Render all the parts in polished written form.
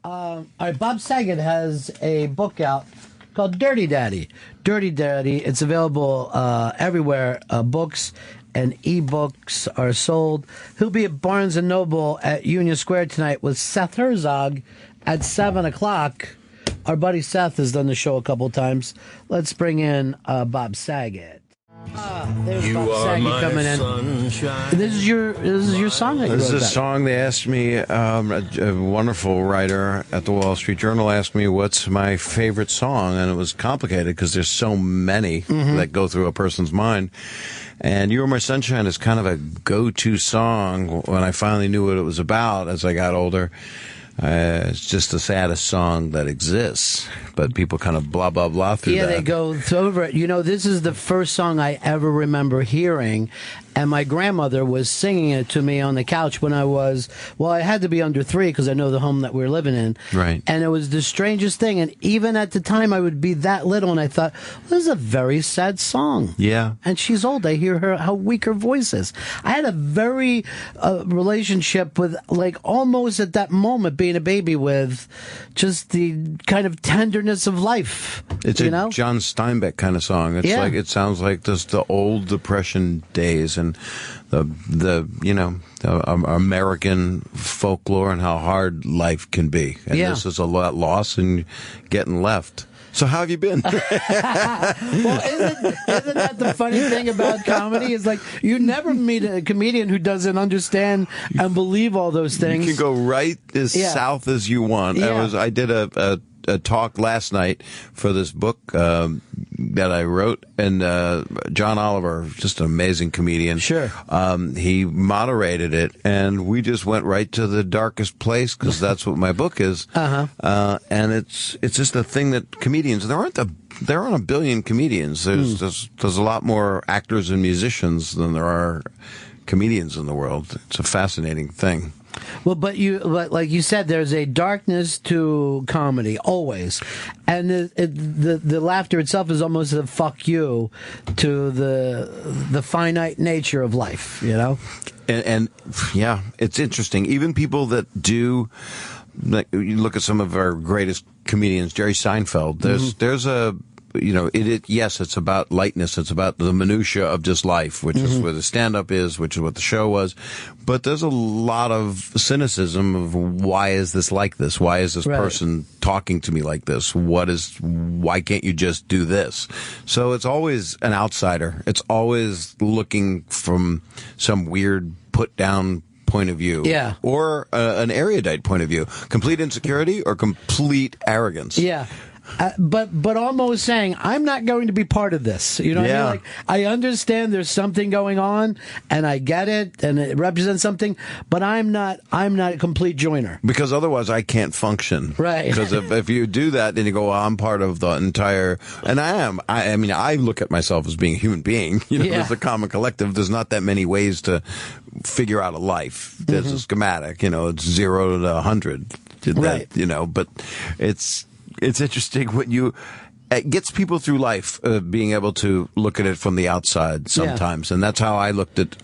All right, Bob Saget has a book out called Dirty Daddy. Dirty Daddy. It's available everywhere. Books and ebooks are sold. He'll be at Barnes & Noble at Union Square tonight with Seth Herzog at 7 o'clock. Our buddy Seth has done the show a couple times. Let's bring in Bob Saget. There's Bob Saget coming in. Sunshine. This is your song that you wrote. This is a song they asked me, a wonderful writer at the Wall Street Journal asked me what's my favorite song, and it was complicated because there's so many that go through a person's mind. And You Are My Sunshine is kind of a go-to song when I finally knew what it was about as I got older. It's just the saddest song that exists, but people kind of blah, blah, blah through that. Yeah, they go over it. You know, this is the first song I ever remember hearing, and my grandmother was singing it to me on the couch when I had to be under 3 because I know the home that we were living in. Right. And it was the strangest thing, and even at the time I would be that little, and I thought, this is a very sad song. Yeah. And she's old. I hear her, how weak her voice is. I had a very relationship with, like, almost at that moment, being a baby with just the kind of tenderness of life. It's a John Steinbeck kind of song. It's like, it sounds like just the old Depression days and the American folklore and how hard life can be. And this is a lot loss and getting left. So how have you been? Well, isn't that the funny thing about comedy? Is like you never meet a comedian who doesn't understand and believe all those things. You can go right as south as you want. Yeah. I did a talk last night for this book that I wrote, and John Oliver, just an amazing comedian. Sure. He moderated it, and we just went right to the darkest place because that's what my book is. And it's just a thing that comedians, there aren't a billion comedians. There's a lot more actors and musicians than there are comedians in the world. It's a fascinating thing. Well, but like you said, there's a darkness to comedy always, and the laughter itself is almost a fuck you to the finite nature of life, you know. And yeah, it's interesting. Even people that do, like, you look at some of our greatest comedians, Jerry Seinfeld. There's a. Yes, it's about lightness. It's about the minutia of just life, which is where the stand-up is, which is what the show was. But there's a lot of cynicism of why is this like this? Why is this person talking to me like this? Why can't you just do this? So it's always an outsider. It's always looking from some weird put-down point of view. Yeah. Or an erudite point of view. Complete insecurity or complete arrogance. Yeah. But almost saying, I'm not going to be part of this. You know what I mean? Like, I understand there's something going on, and I get it, and it represents something, but I'm not a complete joiner. Because otherwise I can't function. Right. Because if you do that, then you go, well, I'm part of the entire, and I am. I mean, I look at myself as being a human being. There's a common collective. There's not that many ways to figure out a life. There's a schematic, it's 0 to 100. Right. But it's interesting when it gets people through life, being able to look at it from the outside sometimes. And that's how I looked at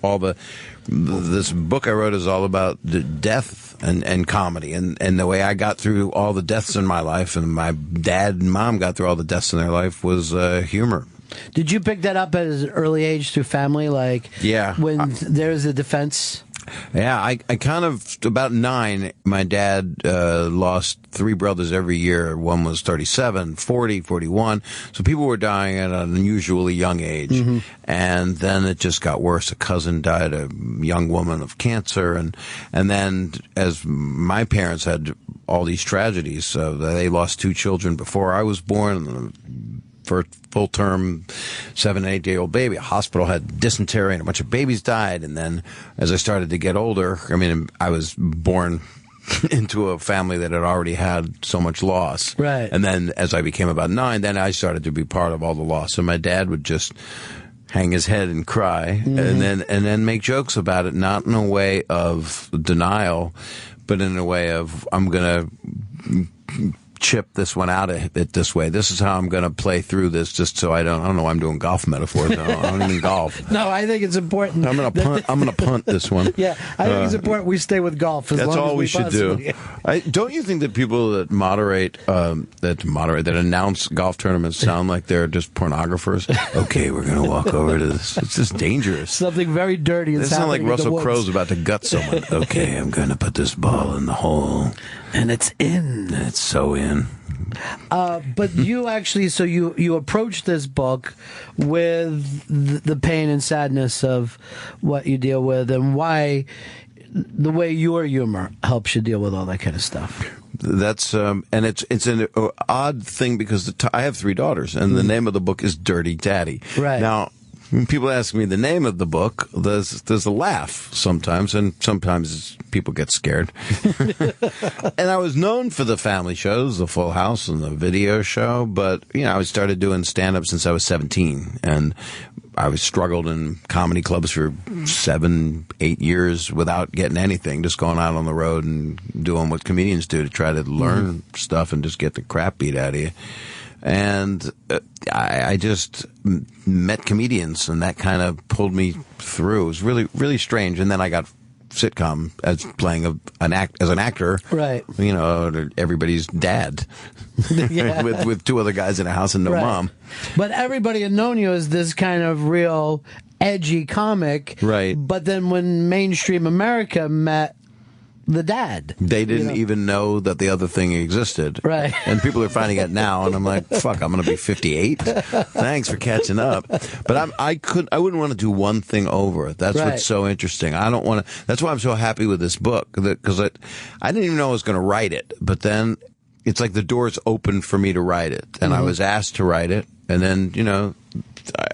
this book I wrote is all about the death and comedy and the way I got through all the deaths in my life and my dad and mom got through all the deaths in their life was humor. Did you pick that up at an early age through family? Like, when there's a defense? Yeah, I kind of, about 9, my dad lost 3 brothers every year. One was 37, 40, 41. So people were dying at an unusually young age. And then it just got worse. A cousin died, a young woman of cancer. And then as my parents had all these tragedies, they lost 2 children before I was born. For full-term 7 and 8-year-old baby. A hospital had dysentery and a bunch of babies died. And then as I started to get older, I was born into a family that had already had so much loss. Right. And then as I became about 9, then I started to be part of all the loss. So my dad would just hang his head and cry and then make jokes about it, not in a way of denial, but in a way of, I'm going to chip this one out of it this way. This is how I'm going to play through this, just so I don't know. I'm doing golf metaphors. I don't even golf. No, I think it's important. I'm going to punt this one. Yeah, I think it's important we stay with golf. That's all we should do. Don't you think that people that that announce golf tournaments sound like they're just pornographers? Okay, we're going to walk over to this. It's just dangerous. Something very dirty. It sounds like Russell Crowe's about to gut someone. Okay, I'm going to put this ball in the hole. And it's in. It's so in. But you actually, so you approach this book with the pain and sadness of what you deal with, and why the way your humor helps you deal with all that kind of stuff. That's and it's an odd thing because I have 3 daughters, and the name of the book is Dirty Daddy. Right now. When people ask me the name of the book, there's a laugh sometimes, and sometimes people get scared. And I was known for the family shows, the Full House and the video show, but I started doing stand-up since I was 17, and I was struggled in comedy clubs for 7, 8 years without getting anything, just going out on the road and doing what comedians do to try to learn stuff and just get the crap beat out of you. And I just met comedians, and that kind of pulled me through. It was really, really strange. And then I got sitcom as playing as an actor. Right. Everybody's dad. Yeah. with 2 other guys in a house and no mom. But everybody had known you as this kind of real edgy comic. Right. But then when mainstream America met the dad, they didn't even know that the other thing existed. Right. And people are finding it now, and I'm like, fuck, I'm going to be 58. Thanks for catching up. But I wouldn't want to do one thing over. That's what's so interesting. I don't want to. That's why I'm so happy with this book, because I didn't even know I was going to write it. But then it's like the doors opened for me to write it, and I was asked to write it, and then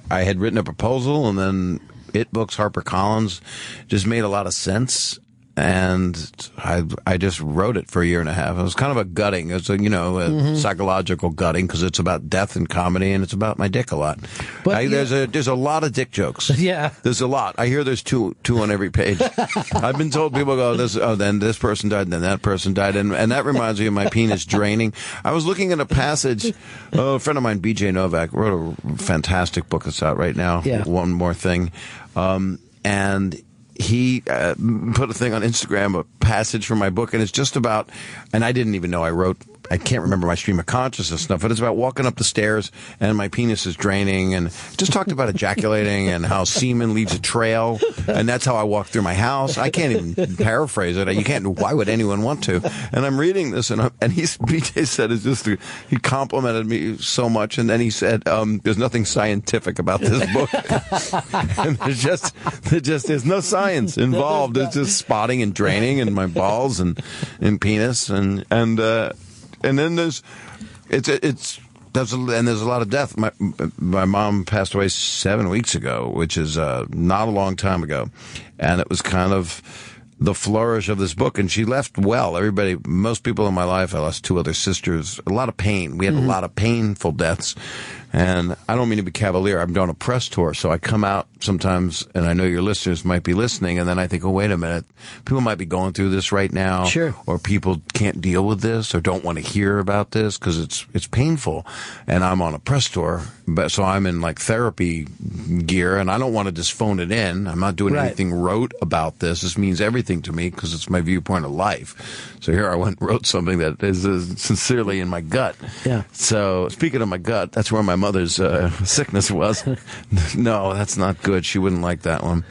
I had written a proposal, and then It Books, HarperCollins, just made a lot of sense. And I just wrote it for a year and a half. It was kind of a gutting. It's a psychological gutting, because it's about death and comedy, and it's about my dick a lot. But there's a lot of dick jokes. Yeah, there's a lot. I hear there's two on every page. I've been told people go, then this person died, and then that person died, and that reminds me of my penis draining. I was looking at a passage. A friend of mine, B.J. Novak, wrote a fantastic book that's out right now. Yeah. One More Thing, and he put a thing on Instagram, a passage from my book, and it's just about, and I didn't even know I can't remember my stream of consciousness stuff, but it's about walking up the stairs and my penis is draining, and just talked about ejaculating and how semen leaves a trail, and that's how I walk through my house. I can't even paraphrase it. You can't. Why would anyone want to? And I'm reading this, and BJ said, he complimented me so much, and then he said, there's nothing scientific about this book. And there's no science involved. It's just spotting and draining and my balls and penis and then there's a lot of death. My mom passed away 7 weeks ago, which is not a long time ago, and it was kind of the flourish of this book. And she left well. Most people in my life, I lost 2 other sisters. A lot of pain. We had a lot of painful deaths. And I don't mean to be cavalier. I'm doing a press tour, so I come out sometimes, and I know your listeners might be listening, and then I think, oh, wait a minute. People might be going through this right now. Sure. Or people can't deal with this or don't want to hear about this because it's painful. And I'm on a press tour, so I'm in like therapy gear, and I don't want to just phone it in. I'm not doing anything rote about this. This means everything to me because it's my viewpoint of life. So here I went and wrote something that is sincerely in my gut. Yeah. So speaking of my gut, that's where my mother's sickness was. No, that's not good. She wouldn't like that one.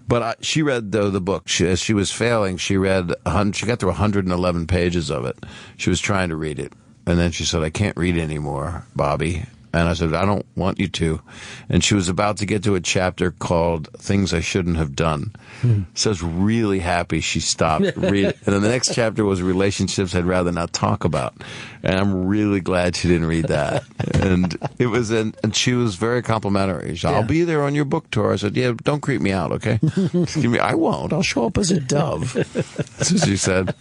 But she read the book. As she was failing, she got through 111 pages of it. She was trying to read it. And then she said, I can't read anymore, Bobby. And I said, I don't want you to. And she was about to get to a chapter called Things I Shouldn't Have Done. So I was really happy she stopped reading. And then the next chapter was relationships I'd rather not talk about. And I'm really glad she didn't read that. And and she was very complimentary. She said, I'll be there on your book tour. I said, yeah, don't creep me out, okay? I won't. I'll show up as a dove. That's what she said.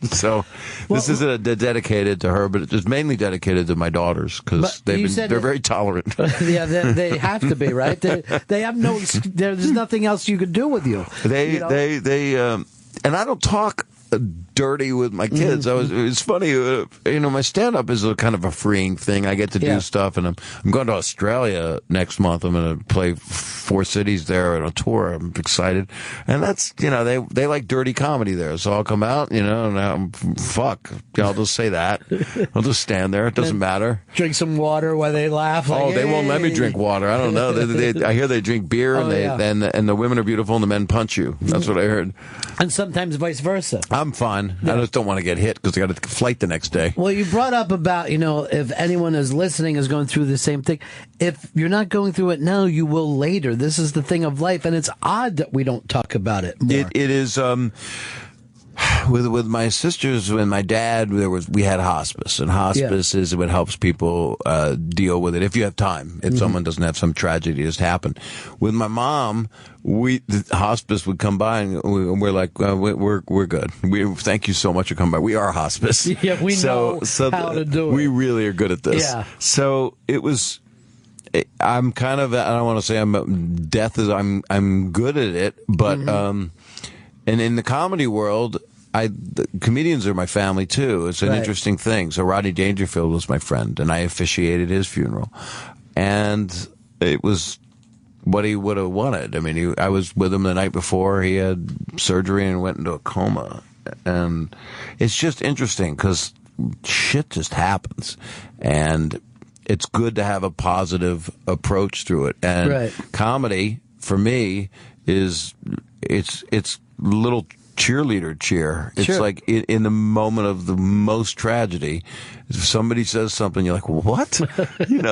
So this is dedicated to her, but it's mainly dedicated to my daughters because they're very tolerant. Yeah, they have to be, right? They have there's nothing else you could do with you. And I don't talk dirty with my kids. It's funny, my stand-up is a kind of a freeing thing. I get to do stuff, and I'm going to Australia next month. I'm going to play 4 cities there on a tour. I'm excited. And that's, they like dirty comedy there. So I'll come out, and fuck. I'll just say that. I'll just stand there. It doesn't matter. Drink some water while they laugh. Like, they won't let me drink water. I don't know. I hear they drink beer, and the women are beautiful and the men punch you. That's what I heard. And sometimes vice versa. I'm fine. I just don't want to get hit because I got a flight the next day. Well, you brought up about, if anyone is listening is going through the same thing. If you're not going through it now, you will later. This is the thing of life, and it's odd that we don't talk about it more. It is. With my sisters and my dad, we had hospice, and hospice is what helps people deal with it if you have time. If someone doesn't have some tragedy that's happened. With my mom, the hospice would come by, and we're like, we're good. Thank you so much for coming by. We are hospice. Yeah, we know how to do it. We really are good at this. Yeah. So it was. I'm kind of. I don't want to say I'm good at it, but and in the comedy world, the comedians are my family too. It's an interesting thing. So Rodney Dangerfield was my friend, and I officiated his funeral, and it was what he would have wanted. I mean, I was with him the night before he had surgery and went into a coma, and it's just interesting because shit just happens, and it's good to have a positive approach through it. And comedy for me is it's little cheerleader cheer. It's like in the moment of the most tragedy, if somebody says something, you're like, what?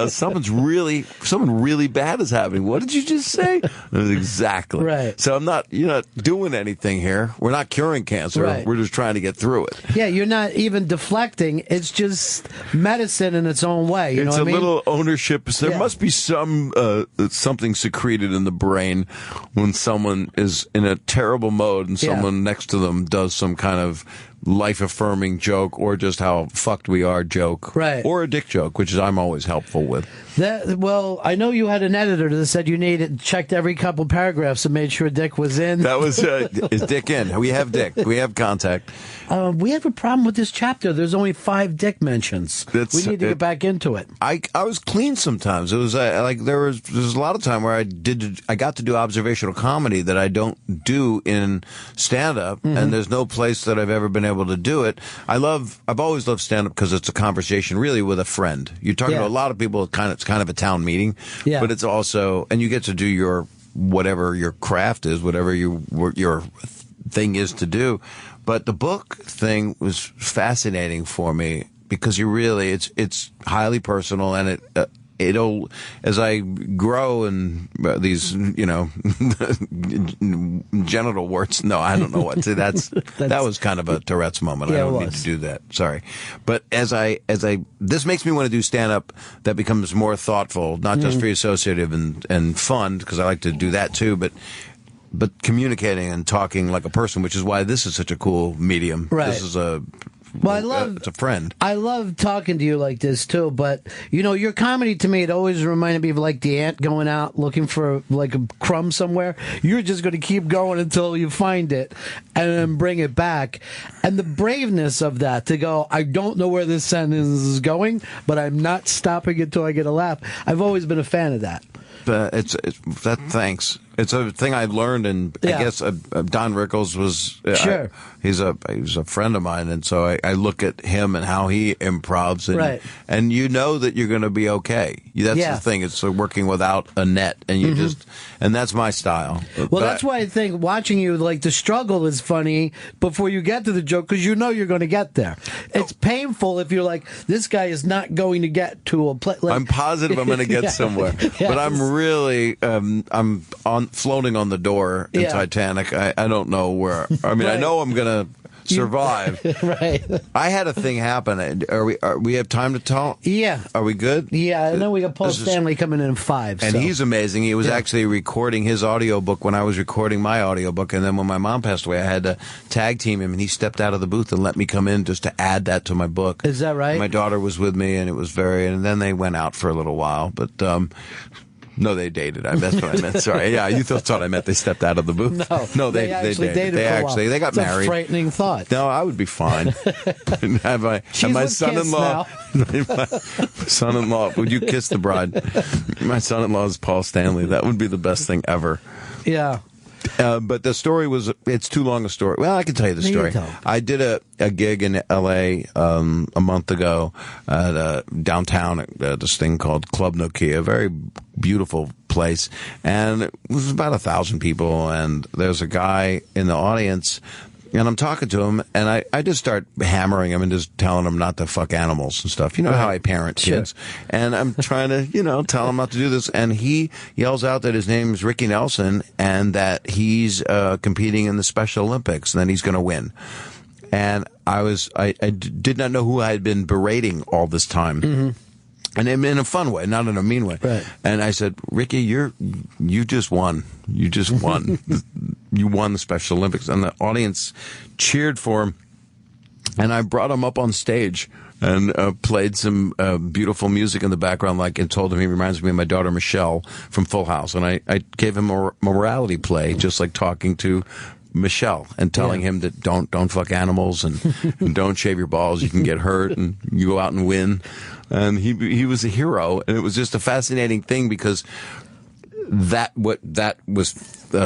Someone really bad is happening. What did you just say? Exactly. Right. So you're not doing anything here. We're not curing cancer. Right. We're just trying to get through it. Yeah, you're not even deflecting. It's just medicine in its own way. It's a little ownership. There must be something secreted in the brain when someone is in a terrible mode and someone next to them does some kind of life-affirming joke or just how fucked we are joke. Right. Or a dick joke, which I'm always helpful with. Well, I know you had an editor that said you checked every couple paragraphs and made sure Dick was in. That was, is Dick in? We have Dick. We have contact. We have a problem with this chapter. There's only 5 Dick mentions. We need to get back into it. I was clean sometimes. It was there's a lot of time where I got to do observational comedy that I don't do in stand-up, and there's no place that I've ever been able to do it. I've always loved stand-up because it's a conversation really with a friend. You're talking to a lot of people. It's kind of a town meeting, but it's also, and you get to do your whatever your craft is, whatever your thing is to do. But the book thing was fascinating for me because it's highly personal, and it'll, as I grow and these, genital warts. No, I don't know what to. That was kind of a Tourette's moment. I don't need to do that. Sorry. But this makes me want to do stand up that becomes more thoughtful, not just free associative and fun, because I like to do that too, but communicating and talking like a person, which is why this is such a cool medium. Right. This is it's a friend. I love talking to you like this too, but your comedy to me, it always reminded me of like the ant going out looking for like a crumb somewhere. You're just going to keep going until you find it and then bring it back. And the braveness of that to go, I don't know where this sentence is going, but I'm not stopping it till I get a laugh. I've always been a fan of that. Thanks. It's a thing I learned, and I guess Don Rickles was sure. He's a friend of mine, and so I look at him and how he improvs, and you know that you're going to be okay. That's the thing. It's working without a net, and you just, and that's my style. Well, that's why I think watching you, like, the struggle is funny before you get to the joke, because you know you're going to get there. It's painful if you're like, this guy is not going to get to a place. I'm positive I'm going to get somewhere, but I'm really I'm floating on the door in Titanic. I don't know where. I mean, I know I'm going to survive. Right. I had a thing happen. Are we have time to talk? Yeah. Are we good? Yeah, I know we got Paul Stanley coming in 5. And he's amazing. He was actually recording his audiobook when I was recording my audiobook, and then when my mom passed away, I had to tag team him, and he stepped out of the booth and let me come in just to add that to my book. Is that right? My daughter was with me, and it was and then they went out for a little while, but No, they dated. That's what I meant. Sorry. Yeah, you thought I meant they stepped out of the booth. No, they actually dated. They got married. A frightening thought. No, I would be fine. have my son-in-law. My son-in-law. Would you kiss the bride? My son-in-law is Paul Stanley. That would be the best thing ever. Yeah. But the story it's too long a story. Well, I can tell you the story. I did a gig in L.A. A month ago downtown at this thing called Club Nokia, a very beautiful place. And it was about 1,000 people. And there's a guy in the audience, and I'm talking to him, and I just start hammering him and just telling him not to fuck animals and stuff. You know how I parent kids. Sure. And I'm trying to, tell him not to do this. And he yells out that his name's Ricky Nelson and that he's competing in the Special Olympics and that he's going to win. And I did not know who I had been berating all this time. Mm-hmm. And in a fun way, not in a mean way. Right. And I said, Ricky, you just won. You just won. You won the Special Olympics. And the audience cheered for him. And I brought him up on stage and played some beautiful music in the background, and told him he reminds me of my daughter Michelle from Full House. And I gave him a morality play, just like talking to Michelle and telling him that don't fuck animals and don't shave your balls. You can get hurt and you go out and win. And he was a hero, and it was just a fascinating thing because that was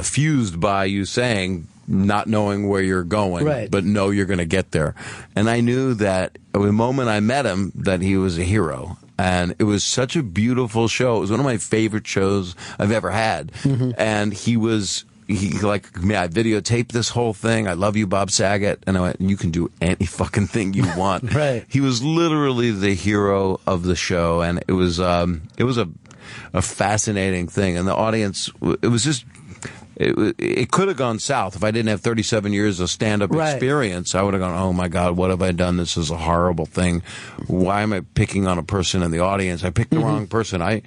fused by you saying not knowing where you're going, right, but know you're going to get there. And I knew that the moment I met him that he was a hero. And it was such a beautiful show. It was one of my favorite shows I've ever had. Mm-hmm. And he like me, I videotaped this whole thing. I love you, Bob Saget. And I went, you can do any fucking thing you want. Right. He was literally the hero of the show. And it was a fascinating thing. And the audience, it was just, it could have gone south. If I didn't have 37 years of stand-up experience, I would have gone, oh my God, what have I done? This is a horrible thing. Why am I picking on a person in the audience? I picked the wrong person. It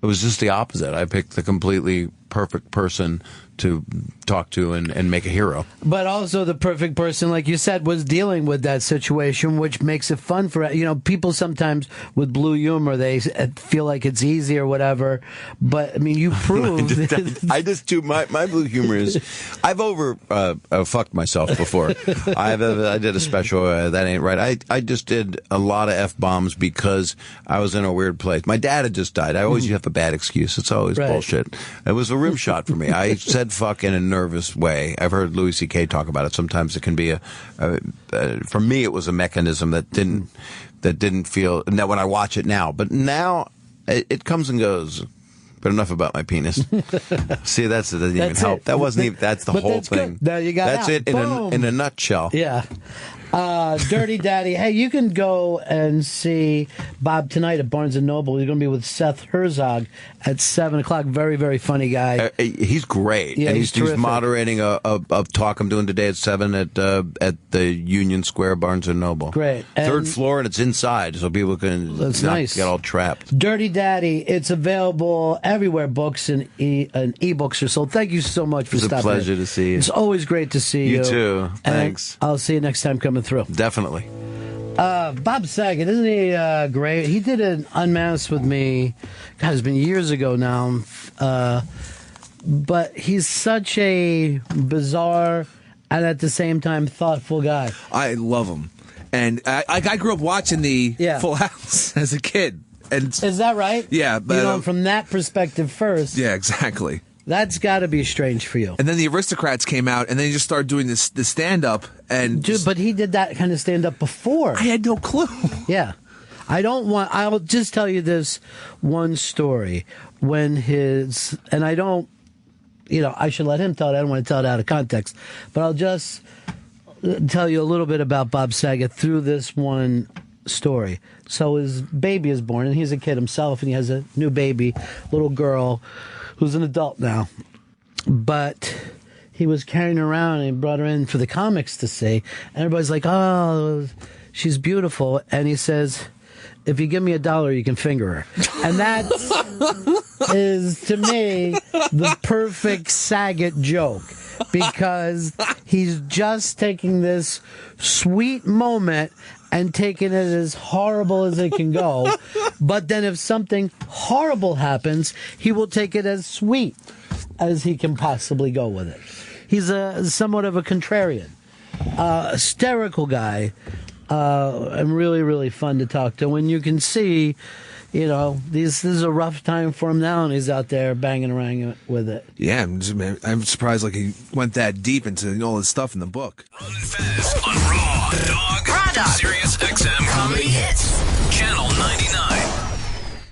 was just the opposite. I picked the completely perfect person to talk to and make a hero. But also the perfect person, like you said, was dealing with that situation, which makes it fun for, people sometimes with blue humor, they feel like it's easy or whatever. But, I mean, you proved... my blue humor is, I've fucked myself before. I did a special, That Ain't Right. I just did a lot of F-bombs because I was in a weird place. My dad had just died. I always have a bad excuse. It's always bullshit. It was a rim shot for me. I said fuck in a nervous way. I've heard Louis C.K. talk about it. Sometimes it can be for me, it was a mechanism that didn't feel, and that when I watch it now, but now it comes and goes. But enough about my penis. See, that doesn't even help. That wasn't even, that's the whole thing. Good. There you got That's it in a nutshell. Yeah. Dirty Daddy. Hey, you can go and see Bob tonight at Barnes & Noble. You're going to be with Seth Herzog at 7 o'clock. Very, very funny guy. He's great. Yeah, and he's moderating a talk I'm doing today at 7 at the Union Square Barnes & Noble. Great. Third floor, and it's inside, so people can nice. Get all trapped. Dirty Daddy. It's available everywhere books and e-books are sold. Thank you so much for stopping. It's a pleasure to see you. It's always great to see you. You too. Thanks. And I'll see you next time coming through. Definitely. Bob Saget, isn't he great? He did an Unmasked with me. God, it's been years ago now. But he's such a bizarre and at the same time thoughtful guy. I love him. And I grew up watching the Full House as a kid. And is that right? Yeah. But, from that perspective first. Yeah, exactly. That's got to be strange for you. And then the Aristocrats came out, and then he just started doing the stand-up. But he did that kind of stand-up before. I had no clue. Yeah. I'll just tell you this one story. And I don't, I should let him tell it. I don't want to tell it out of context. But I'll just tell you a little bit about Bob Saget through this one story. So his baby is born, and he's a kid himself, and he has a new baby, little girl, who's an adult now. But he was carrying her around and he brought her in for the comics to see. And everybody's like, oh, she's beautiful. And he says, if you give me $1, you can finger her. And that is, to me, the perfect Saget joke. Because he's just taking this sweet moment and taking it as horrible as it can go But then if something horrible happens, he will take it as sweet as he can possibly go with it. He's somewhat of a contrarian. Hysterical guy. And really, really fun to talk to. When you can see, this is a rough time for him now, and he's out there banging around with it. Yeah, I'm surprised he went that deep into all this stuff in the book. Ron and Fez on Raw Dog, Sirius XM Comedy Hits.